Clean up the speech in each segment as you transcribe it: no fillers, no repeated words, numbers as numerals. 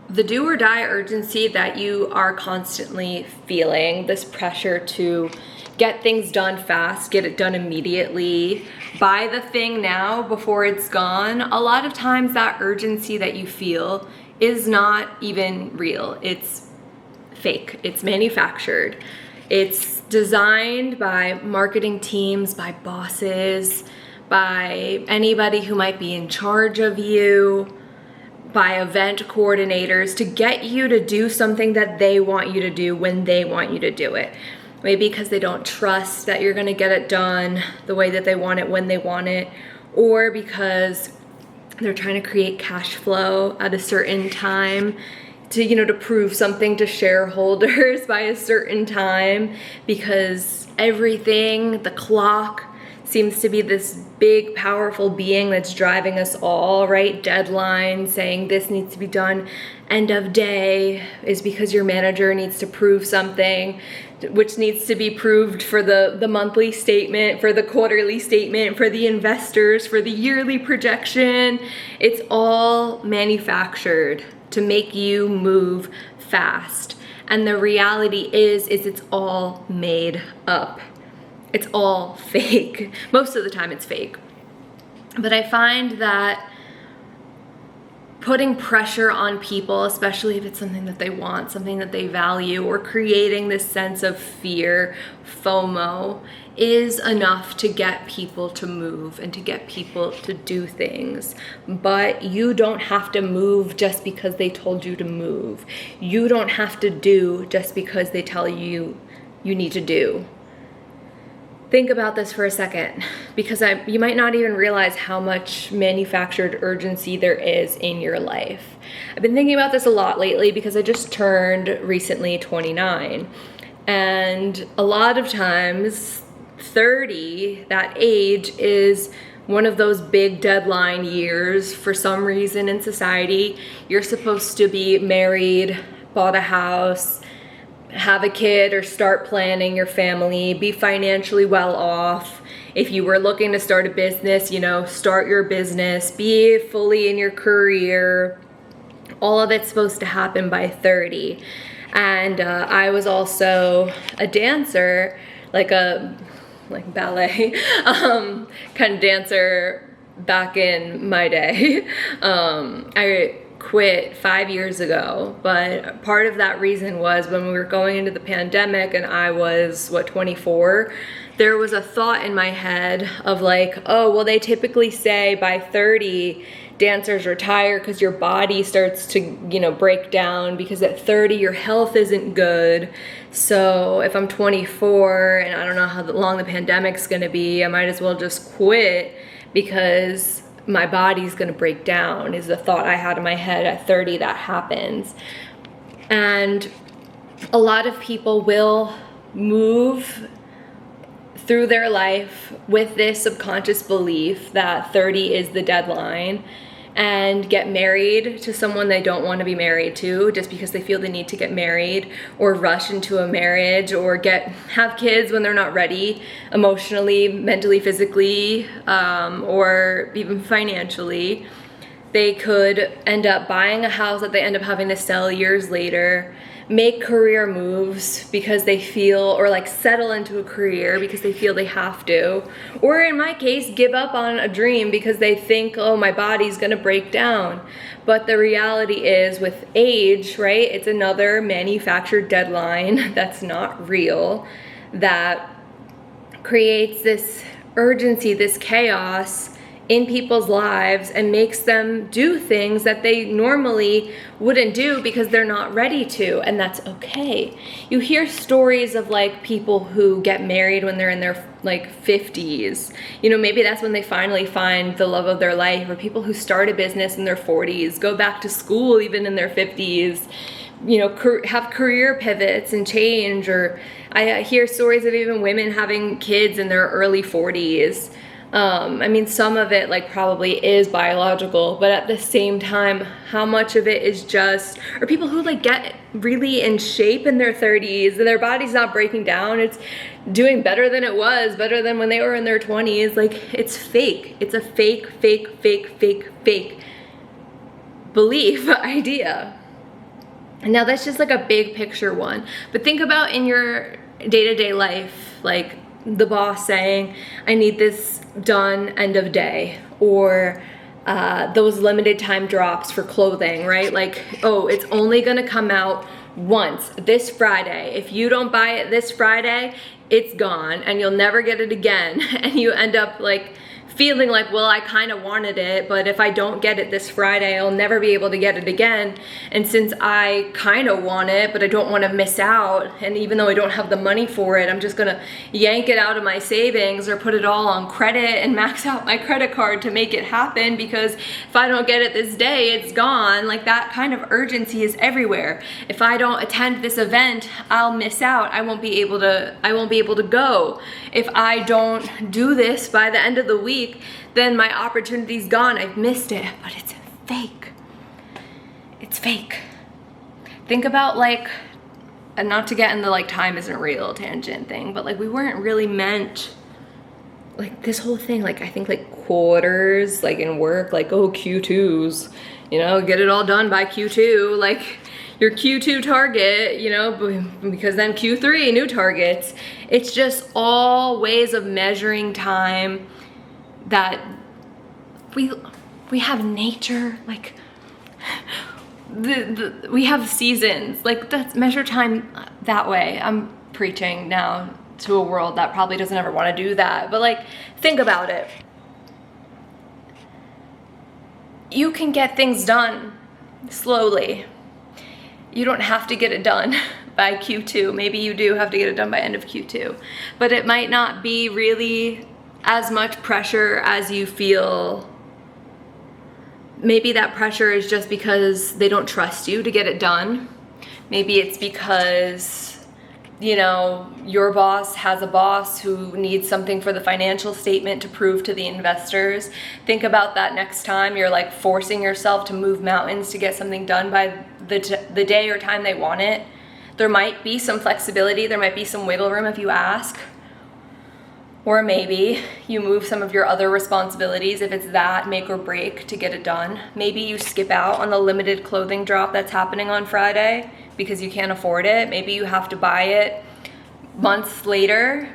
the do or die urgency that you are constantly feeling, this pressure to get things done fast, get it done immediately, buy the thing now before it's gone, a lot of times that urgency that you feel is not even real. It's fake. It's manufactured. It's designed by marketing teams, by bosses, by anybody who might be in charge of you, by event coordinators to get you to do something that they want you to do when they want you to do it. Maybe because they don't trust that you're going to get it done the way that they want it when they want it, or because they're trying to create cash flow at a certain time to prove something to shareholders by a certain time, because everything, the clock, seems to be this big, powerful being that's driving us all, right? Deadline, saying this needs to be done. End of day is because your manager needs to prove something, which needs to be proved for the monthly statement, for the quarterly statement, for the investors, for the yearly projection. It's all manufactured to make you move fast. And the reality is it's all made up. It's all fake. Most of the time it's fake. But I find that putting pressure on people, especially if it's something that they want, something that they value, or creating this sense of fear, FOMO, is enough to get people to move and to get people to do things. But you don't have to move just because they told you to move. You don't have to do just because they tell you you need to do. Think about this for a second, because you might not even realize how much manufactured urgency there is in your life. I've been thinking about this a lot lately because I just turned recently 29. And a lot of times, 30, that age, is one of those big deadline years for some reason in society. You're supposed to be married, bought a house, have a kid, or start planning your family, be financially well off. If you were looking to start a business, start your business, be fully in your career. All of it's supposed to happen by 30. And I was also a dancer, like ballet kind of dancer back in my day. I quit 5 years ago, but part of that reason was when we were going into the pandemic and I was 24, there was a thought in my head of oh, well, they typically say by 30 dancers retire because your body starts to break down, because at 30 your health isn't good. So if I'm 24 and I don't know how long the pandemic's gonna be, I might as well just quit because my body's gonna break down, is the thought I had in my head. At 30, that happens. And a lot of people will move through their life with this subconscious belief that 30 is the deadline, and get married to someone they don't want to be married to just because they feel the need to get married, or rush into a marriage, or have kids when they're not ready emotionally, mentally, physically, or even financially. They could end up buying a house that they end up having to sell years later, make career moves because they feel, or settle into a career because they feel they have to, or in my case, give up on a dream because they think, oh, my body's gonna break down. But the reality is, with age, right, it's another manufactured deadline that's not real, that creates this urgency, this chaos in people's lives, and makes them do things that they normally wouldn't do because they're not ready to, and that's okay. You hear stories of people who get married when they're in their 50s. Maybe that's when they finally find the love of their life, or people who start a business in their 40s, go back to school even in their 50s, have career pivots and change. Or I hear stories of even women having kids in their early 40s. Some of it probably is biological, but at the same time, how much of it is just, or people who get really in shape in their 30s and their body's not breaking down, it's doing better than it was, better than when they were in their 20s. It's fake. It's a fake belief, idea. And now that's just like a big picture one, but think about in your day-to-day life, like the boss saying, I need this done end of day, or those limited time drops for clothing, right? Like, oh, it's only gonna come out once this Friday. If you don't buy it this Friday, it's gone and you'll never get it again. And you end up like feeling like, well, I kind of wanted it, but if I don't get it this Friday, I'll never be able to get it again. And since I kind of want it, but I don't want to miss out, and even though I don't have the money for it, I'm just gonna yank it out of my savings or put it all on credit and max out my credit card to make it happen, because if I don't get it this day, it's gone. Like, that kind of urgency is everywhere. If I don't attend this event, I'll miss out. I won't be able to go. If I don't do this by the end of the week, then my opportunity's gone. I've missed it. But it's fake. It's fake. Think about, like, and not to get in the like time isn't real tangent thing, but like we weren't really meant, like this whole thing, like I think like quarters, like in work, like, oh, Q2s, you know, get it all done by Q2, like your Q2 target, you know, because then Q3, new targets. It's just all ways of measuring time that we have nature, like we have seasons, like that's measure time that way. I'm preaching now to a world that probably doesn't ever want to do that, but like think about it. You can get things done slowly. You don't have to get it done by Q2. Maybe you do have to get it done by end of Q2, but it might not be really as much pressure as you feel. Maybe that pressure is just because they don't trust you to get it done. Maybe it's because, you know, your boss has a boss who needs something for the financial statement to prove to the investors. Think about that next time you're like forcing yourself to move mountains to get something done by the day or time they want it. There might be some flexibility, there might be some wiggle room if you ask. Or maybe you move some of your other responsibilities if it's that make or break to get it done. Maybe you skip out on the limited clothing drop that's happening on Friday because you can't afford it. Maybe you have to buy it months later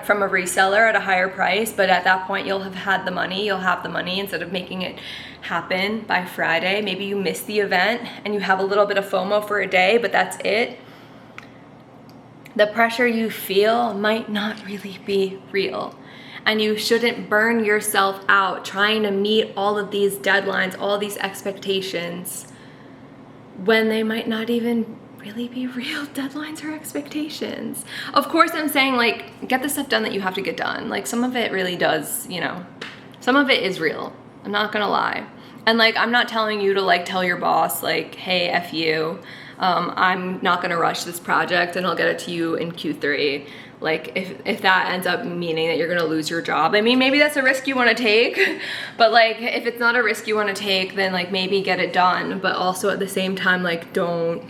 from a reseller at a higher price, but at that point you'll have had the money. You'll have the money instead of making it happen by Friday. Maybe you miss the event and you have a little bit of FOMO for a day, but that's it. The pressure you feel might not really be real, and you shouldn't burn yourself out trying to meet all of these deadlines, all these expectations, when they might not even really be real deadlines or expectations. Of course, I'm saying like get the stuff done that you have to get done. Like some of it really does, you know, some of it is real. I'm not gonna lie. And like I'm not telling you to like tell your boss like, hey, F you. I'm not gonna rush this project and I'll get it to you in Q3. Like if that ends up meaning that you're gonna lose your job, I mean, maybe that's a risk you wanna take, but like if it's not a risk you wanna take, then like maybe get it done, but also at the same time, like don't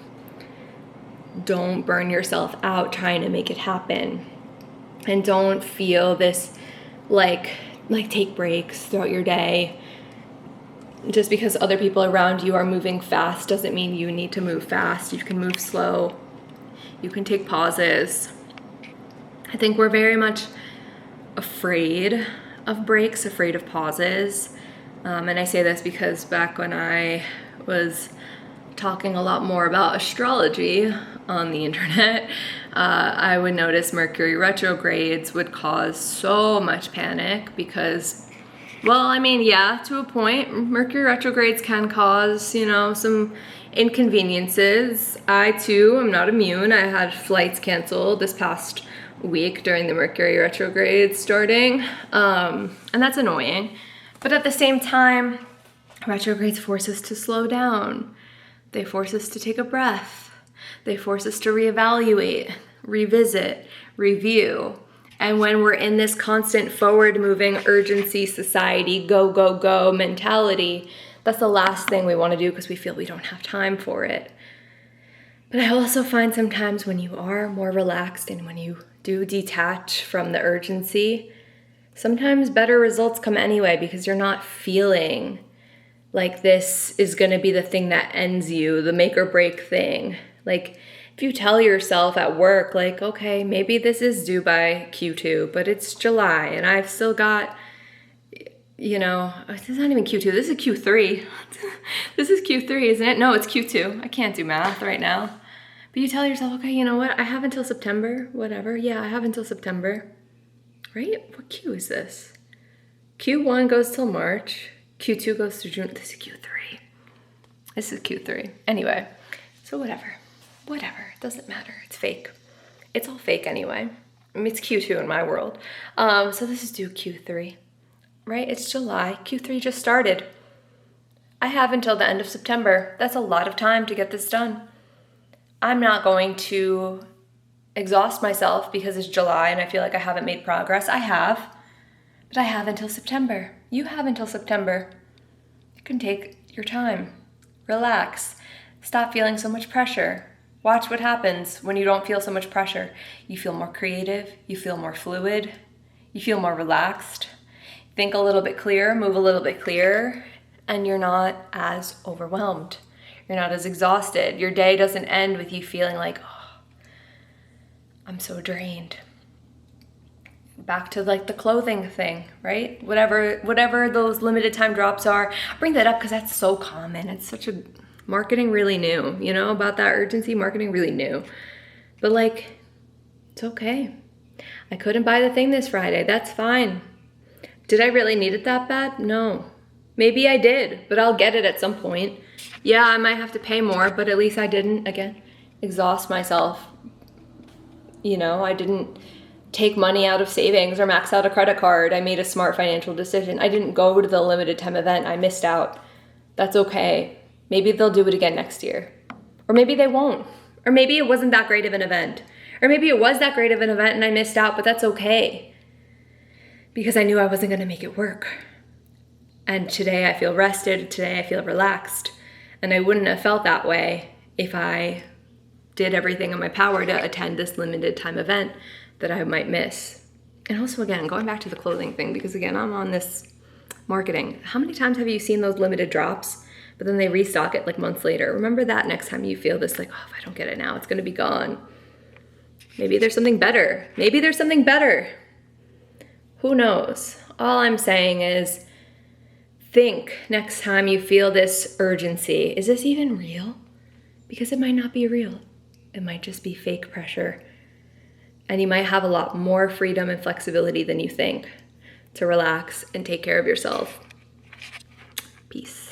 burn yourself out trying to make it happen. And don't feel this like take breaks throughout your day. Just because other people around you are moving fast doesn't mean you need to move fast. You can move slow. You can take pauses. I think we're very much afraid of breaks, afraid of pauses. And I say this because back when I was talking a lot more about astrology on the internet, I would notice Mercury retrogrades would cause so much panic because, well, I mean, yeah, to a point, Mercury retrogrades can cause, you know, some inconveniences. I too am not immune. I had flights canceled this past week during the Mercury retrograde starting, and that's annoying. But at the same time, retrogrades force us to slow down. They force us to take a breath. They force us to reevaluate, revisit, review. And when we're in this constant forward-moving urgency society, go, go, go mentality, that's the last thing we want to do because we feel we don't have time for it. But I also find sometimes when you are more relaxed and when you do detach from the urgency, sometimes better results come anyway because you're not feeling like this is going to be the thing that ends you, the make or break thing. Like if you tell yourself at work, like, okay, maybe this is due by Q2, but it's July and I've still got, this is not even Q2, this is Q3. This is Q3, isn't it? No, it's Q2. I can't do math right now. But you tell yourself, okay, you know what? I have until September, whatever. Yeah, I have until September, right? What Q is this? Q1 goes till March. Q2 goes to June. This is Q3. This is Q3. Anyway, so whatever. It doesn't matter. It's fake. It's all fake anyway. I mean, it's Q2 in my world. So this is due Q3, right? It's July. Q3 just started. I have until the end of September. That's a lot of time to get this done. I'm not going to exhaust myself because it's July and I feel like I haven't made progress. I have, but I have until September. You have until September. You can take your time. Relax. Stop feeling so much pressure. Watch what happens when you don't feel so much pressure. You feel more creative. You feel more fluid. You feel more relaxed. Think a little bit clearer, move a little bit clearer, and you're not as overwhelmed. You're not as exhausted. Your day doesn't end with you feeling like, oh, I'm so drained. Back to like the clothing thing, right? Whatever those limited time drops are. I bring that up because that's so common. It's such a marketing really new, about that urgency, marketing really new. But like, it's okay. I couldn't buy the thing this Friday. That's fine. Did I really need it that bad? No. Maybe I did, but I'll get it at some point. Yeah, I might have to pay more, but at least I didn't, again, exhaust myself. I didn't take money out of savings or max out a credit card. I made a smart financial decision. I didn't go to the limited time event. I missed out. That's okay. Maybe they'll do it again next year. Or maybe they won't. Or maybe it wasn't that great of an event. Or maybe it was that great of an event and I missed out, but that's okay. Because I knew I wasn't going to make it work. And today I feel rested. Today I feel relaxed. And I wouldn't have felt that way if I did everything in my power to attend this limited time event that I might miss. And also, again, going back to the clothing thing, because again, I'm on this marketing. How many times have you seen those limited drops, but then they restock it like months later? Remember that next time you feel this like, oh, if I don't get it now, it's gonna be gone. Maybe there's something better. Maybe there's something better. Who knows? All I'm saying is, think next time you feel this urgency, is this even real? Because it might not be real. It might just be fake pressure. And you might have a lot more freedom and flexibility than you think to relax and take care of yourself. Peace.